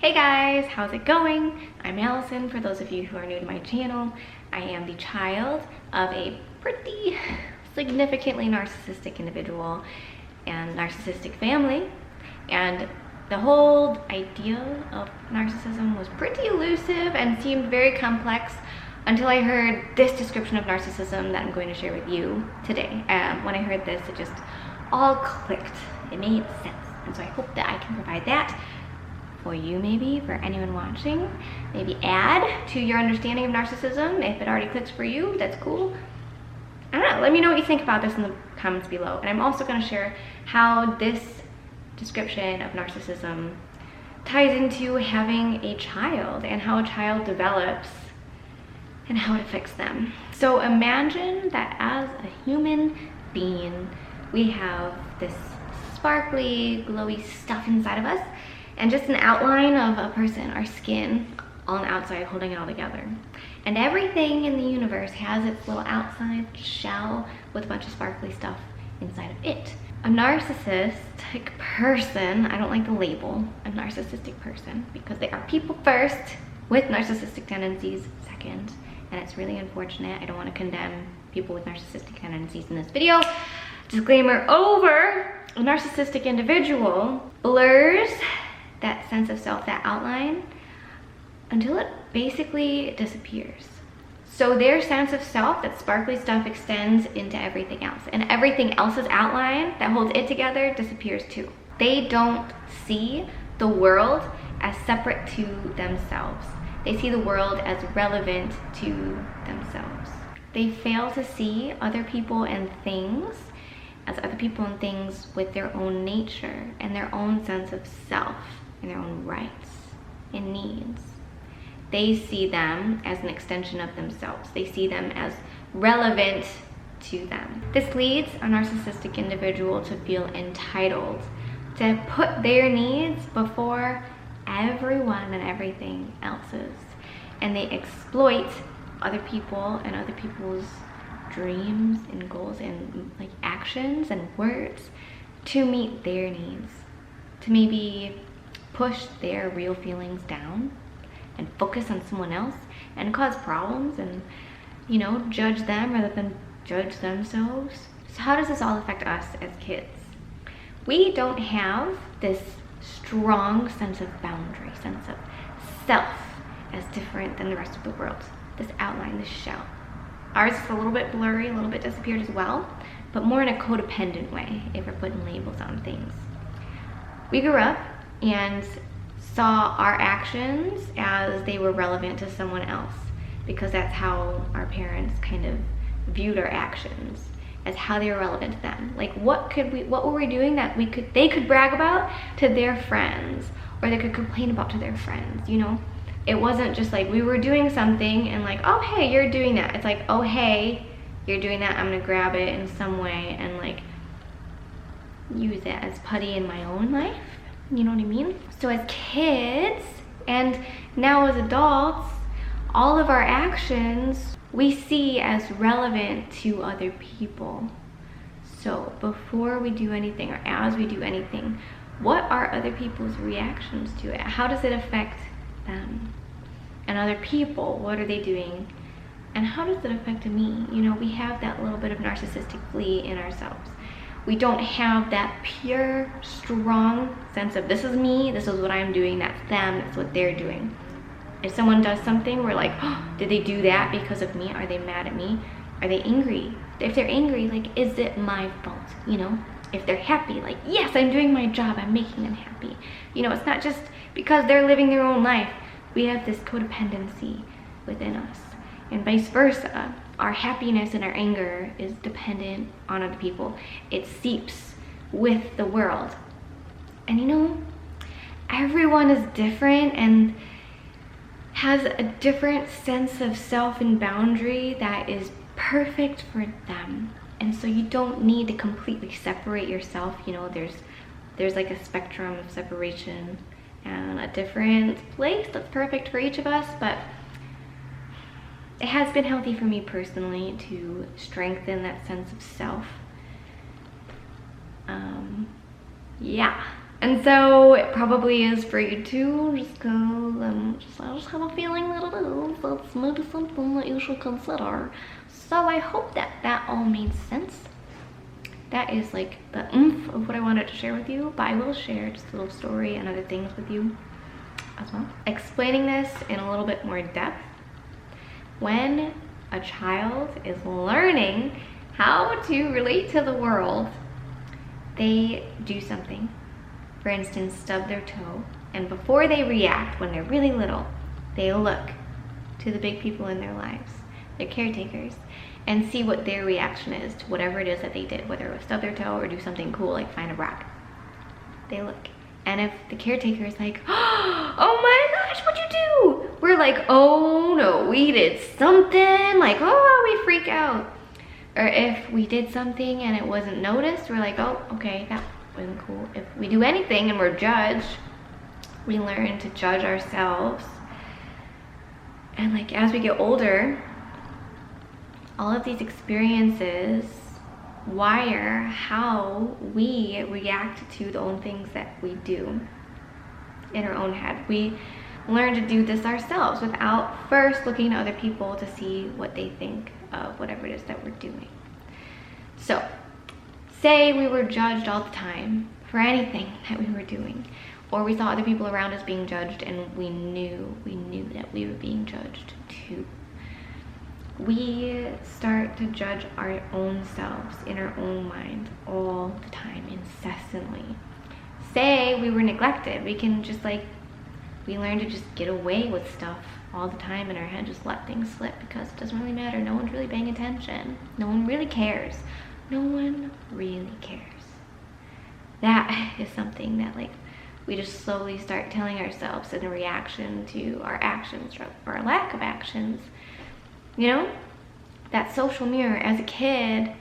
Hey guys, how's it going? I'm Allison. For those of you who are new to my channel, I am the child of a pretty significantly narcissistic individual and narcissistic family. And the whole idea of narcissism was pretty elusive and seemed very complex until I heard this description of narcissism that I'm going to share with you today. When I heard this, it just all clicked. It made sense. And so I hope that I can provide that for you, maybe for anyone watching. Maybe add to your understanding of narcissism. If it already clicks for you, that's cool. I don't know, let me know what you think about this in the comments below. And I'm also going to share how this description of narcissism ties into having a child and how a child develops and how it affects them. So imagine that as a human being, we have this sparkly, glowy stuff inside of us, and just an outline of a person, our skin, on the outside holding it all together. And everything in the universe has its little outside shell with a bunch of sparkly stuff inside of it. A narcissistic person, I don't like the label, a narcissistic person, because they are people first with narcissistic tendencies second. And it's really unfortunate. I don't want to condemn people with narcissistic tendencies in this video. Disclaimer over. A narcissistic individual blurs that sense of self, that outline, until it basically disappears. So their sense of self, that sparkly stuff, extends into everything else, and everything else's outline that holds it together disappears too. They don't see the world as separate to themselves. They see the world as relevant to themselves. They fail to see other people and things as other people and things with their own nature and their own sense of self and their own rights and needs. They see them as an extension of themselves. They see them as relevant to them. This leads a narcissistic individual to feel entitled, to put their needs before everyone and everything else's. And they exploit other people and other people's dreams and goals and like actions and words to meet their needs, to maybe push their real feelings down and focus on someone else and cause problems and, you know, judge them rather than judge themselves. So how does this all affect us as kids? We don't have this strong sense of boundary, sense of self as different than the rest of the world. This outline, this shell. Ours is a little bit blurry, a little bit disappeared as well, but more in a codependent way if we're putting labels on things. We grew up and saw our actions as they were relevant to someone else, because that's how our parents kind of viewed our actions, as how they were relevant to them. Like what were we doing that they could brag about to their friends, or they could complain about to their friends, you know? It wasn't just like we were doing something and like, oh hey, you're doing that. It's like, oh hey, you're doing that, I'm gonna grab it in some way and like use it as putty in my own life. You know what I mean? So as kids and now as adults, all of our actions we see as relevant to other people. So before we do anything or as we do anything, what are other people's reactions to it? How does it affect them? And other people, what are they doing? And how does it affect me? You know, we have that little bit of narcissistic flea in ourselves. We don't have that pure, strong sense of this is me, this is what I'm doing, that's them, that's what they're doing. If someone does something, we're like, oh, did they do that because of me? Are they mad at me? Are they angry? If they're angry, like, is it my fault? You know, if they're happy, like, yes, I'm doing my job, I'm making them happy. You know, it's not just because they're living their own life. We have this codependency within us, and vice versa. Our happiness and our anger is dependent on other people. It seeps with the world. And you know, everyone is different and has a different sense of self and boundary that is perfect for them. And so you don't need to completely separate yourself. You know, there's like a spectrum of separation and a different place that's perfect for each of us, but it has been healthy for me personally to strengthen that sense of self. Yeah, And so it probably is for you too, just because I just have a feeling that it is. That's maybe something that you should consider. So I hope that that all made sense. That is like the oomph of what I wanted to share with you, but I will share just a little story and other things with you as well. Explaining this in a little bit more depth, when a child is learning how to relate to the world, they do something. For instance, stub their toe, and before they react, when they're really little, they look to the big people in their lives, their caretakers, and see what their reaction is to whatever it is that they did, whether it was stub their toe or do something cool like find a rock. They look, and if the caretaker is like, oh my gosh, what'd you do? We're like, oh no, we did something, like, oh, we freak out. Or if we did something and it wasn't noticed, we're like, oh, okay, that wasn't cool. If we do anything and we're judged, we learn to judge ourselves. And like as we get older, all of these experiences wire how we react to the own things that we do in our own head. We learn to do this ourselves without first looking at other people to see what they think of whatever it is that we're doing. So, say we were judged all the time for anything that we were doing, or we saw other people around us being judged and we knew that we were being judged too. We start to judge our own selves in our own mind all the time, incessantly. Say we were neglected, we can just like, we learn to just get away with stuff all the time in our head, just let things slip because it doesn't really matter. No one's really paying attention. No one really cares. No one really cares. That is something that like we just slowly start telling ourselves in a reaction to our actions or our lack of actions. You know, that social mirror as a kid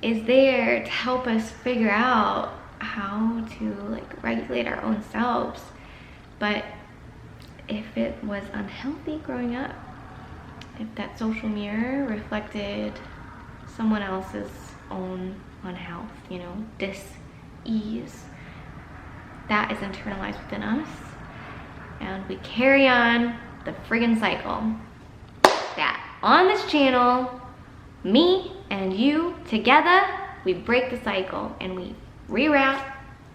is there to help us figure out how to like regulate our own selves. But if it was unhealthy growing up, if that social mirror reflected someone else's own unhealth, you know, dis-ease, that is internalized within us, and we carry on the friggin' cycle. That on this channel, me and you together, we break the cycle and we reroute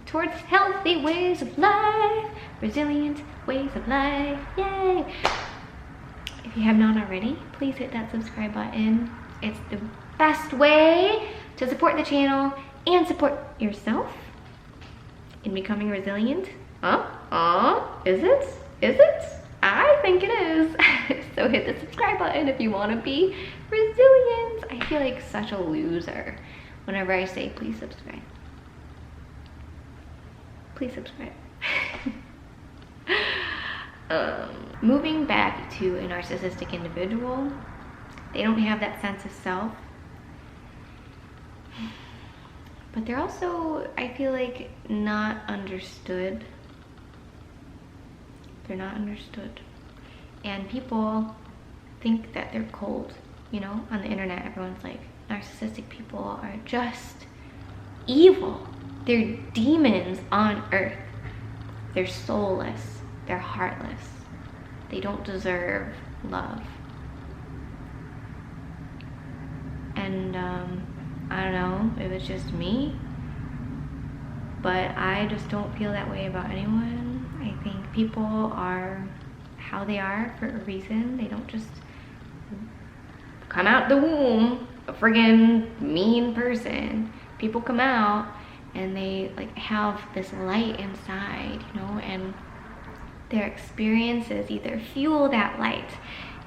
towards healthy ways of life, resilient ways of life, yay! If you have not already, please hit that subscribe button. It's the best way to support the channel and support yourself in becoming resilient. Is it? Is it? I think it is. So hit the subscribe button if you want to be resilient. I feel like such a loser whenever I say please subscribe. Please subscribe. Moving back to a narcissistic individual, they don't have that sense of self, but they're also, I feel like, not understood. They're not understood. And people think that they're cold. You know, on the internet, everyone's like, narcissistic people are just evil. They're demons on earth. They're soulless. They're heartless. They don't deserve love. And I don't know if it's just me, but I just don't feel that way about anyone. I think people are how they are for a reason. They don't just come out the womb a friggin' mean person. People come out and they like have this light inside, you know, and their experiences either fuel that light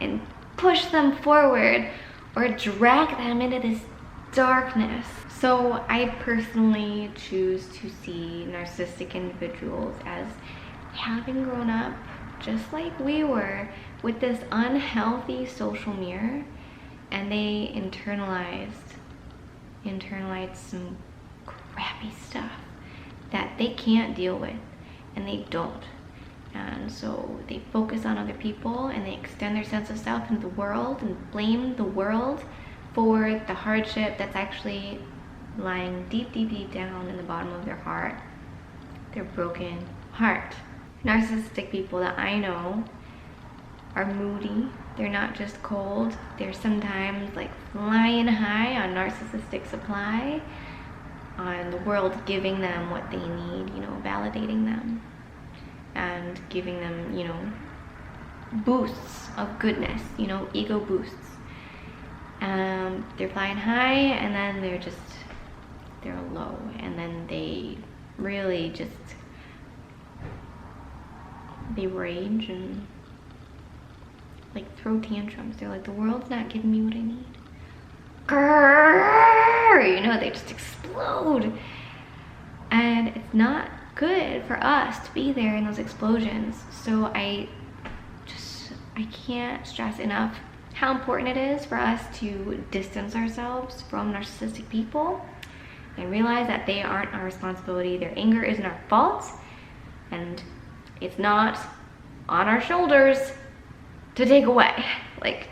and push them forward or drag them into this darkness. So I personally choose to see narcissistic individuals as having grown up just like we were with this unhealthy social mirror, and they internalized some crappy stuff that they can't deal with, and they don't. And so they focus on other people and they extend their sense of self into the world and blame the world for the hardship that's actually lying deep, deep, deep down in the bottom of their heart. their broken heart. Narcissistic people that I know are moody. They're not just cold. They're sometimes like flying high on narcissistic supply, on the world giving them what they need, you know, validating them and giving them, you know, boosts of goodness, you know, ego boosts. They're flying high, and then they're low, and then they really just, they rage and like throw tantrums. They're like, the world's not giving me what I need. Grrr! You know, they just explode. And it's not good for us to be there in those explosions. So I can't stress enough how important it is for us to distance ourselves from narcissistic people and realize that they aren't our responsibility. Their anger isn't our fault, and it's not on our shoulders to take away, like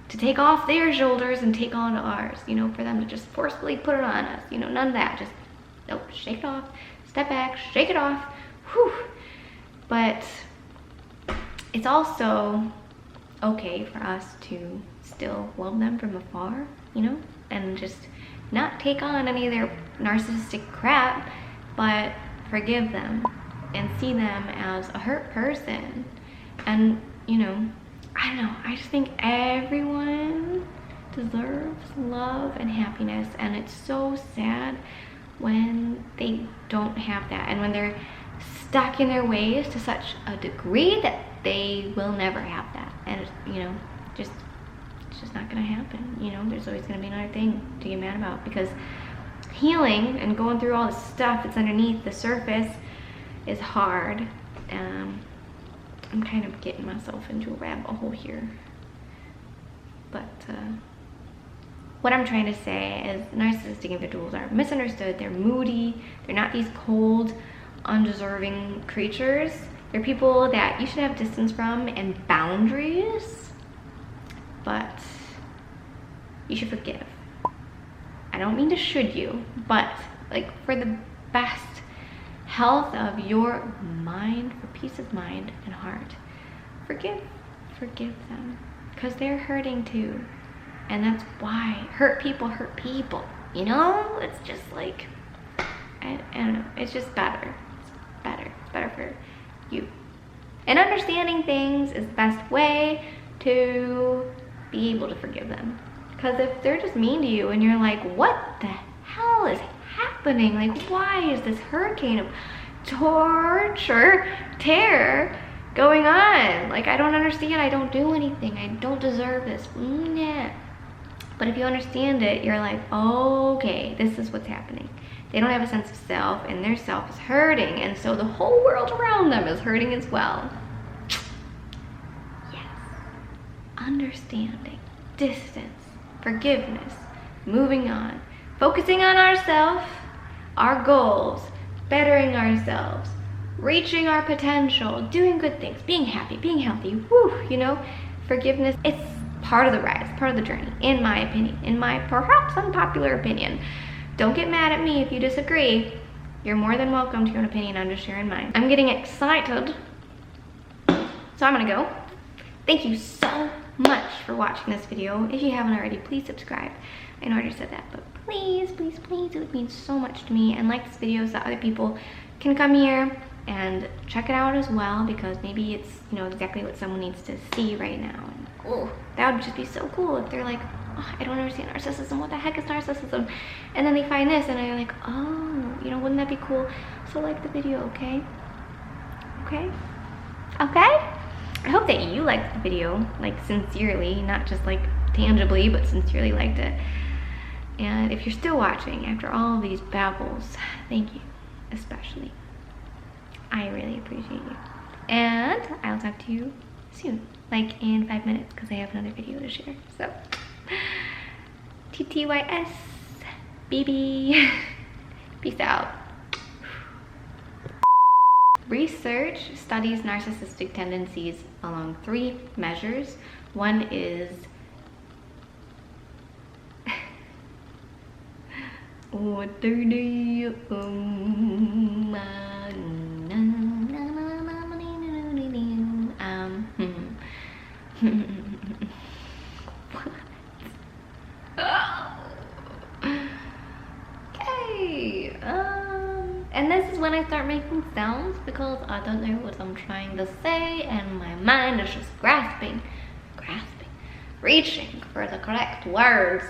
to take off their shoulders and take on ours, you know, for them to just forcefully put it on us, you know, none of that. Just, nope, shake it off, step back, shake it off, whew. But it's also okay for us to still love them from afar, you know, and just not take on any of their narcissistic crap, but forgive them and see them as a hurt person. And, you know, I don't know, I just think everyone deserves love and happiness, and it's so sad when they don't have that, and when they're stuck in their ways to such a degree that they will never have that. And it's, you know, it's just not gonna happen. You know, there's always gonna be another thing to get mad about, because healing and going through all the stuff that's underneath the surface is hard. I'm kind of getting myself into a rabbit hole here, but what I'm trying to say is narcissistic individuals are misunderstood. They're moody. They're not these cold, undeserving creatures. They're people that you should have distance from and boundaries, but you should forgive. I don't mean to should you, but like for the best health of your mind, for peace of mind and heart, forgive them, because they're hurting too. And that's why hurt people, you know? It's just like, I don't know, it's just better. It's better for you. And understanding things is the best way to be able to forgive them. Because if they're just mean to you and you're like, what the hell is happening? Like, why is this hurricane of torture, terror going on? Like, I don't understand. I don't do anything. I don't deserve this. Yeah. But if you understand it, you're like, okay, this is what's happening. They don't have a sense of self, and their self is hurting, and so the whole world around them is hurting as well. Yes. Understanding, distance, forgiveness, moving on, focusing on ourselves, our goals, bettering ourselves, reaching our potential, doing good things, being happy, being healthy, woo, you know, forgiveness, it's part of the ride, it's part of the journey, in my opinion, in my perhaps unpopular opinion. Don't get mad at me if you disagree. You're more than welcome to your own opinion. I'm just sharing mine. I'm getting excited, so I'm gonna go. Thank you so much for watching this video. If you haven't already, please subscribe. I know I already said that, but please, please, please, it would mean so much to me. And like this video so that other people can come here and check it out as well, because maybe it's, you know, exactly what someone needs to see right now. And oh, that would just be so cool if they're like, oh, I don't understand narcissism. What the heck is narcissism? And then they find this and they're like, oh, you know, wouldn't that be cool? So like the video, okay? Okay? Okay? I hope that you liked the video, like sincerely, not just like tangibly, but sincerely liked it. And if you're still watching after all of these babbles, thank you, especially. I really appreciate you. And I'll talk to you soon, like in 5 minutes, because I have another video to share. So, TTYS, baby. Peace out. Research studies narcissistic tendencies along 3 measures. One is What do you Okay, and this is when I start making sounds because I don't know what I'm trying to say and my mind is just grasping, reaching for the correct words,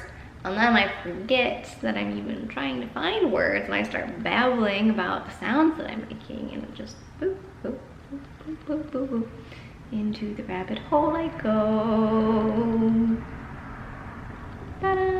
and then I forget that I'm even trying to find words and I start babbling about the sounds that I'm making, and it just boop, boop, boop, boop, boop, boop, boop. Into the rabbit hole I go. Ta-da!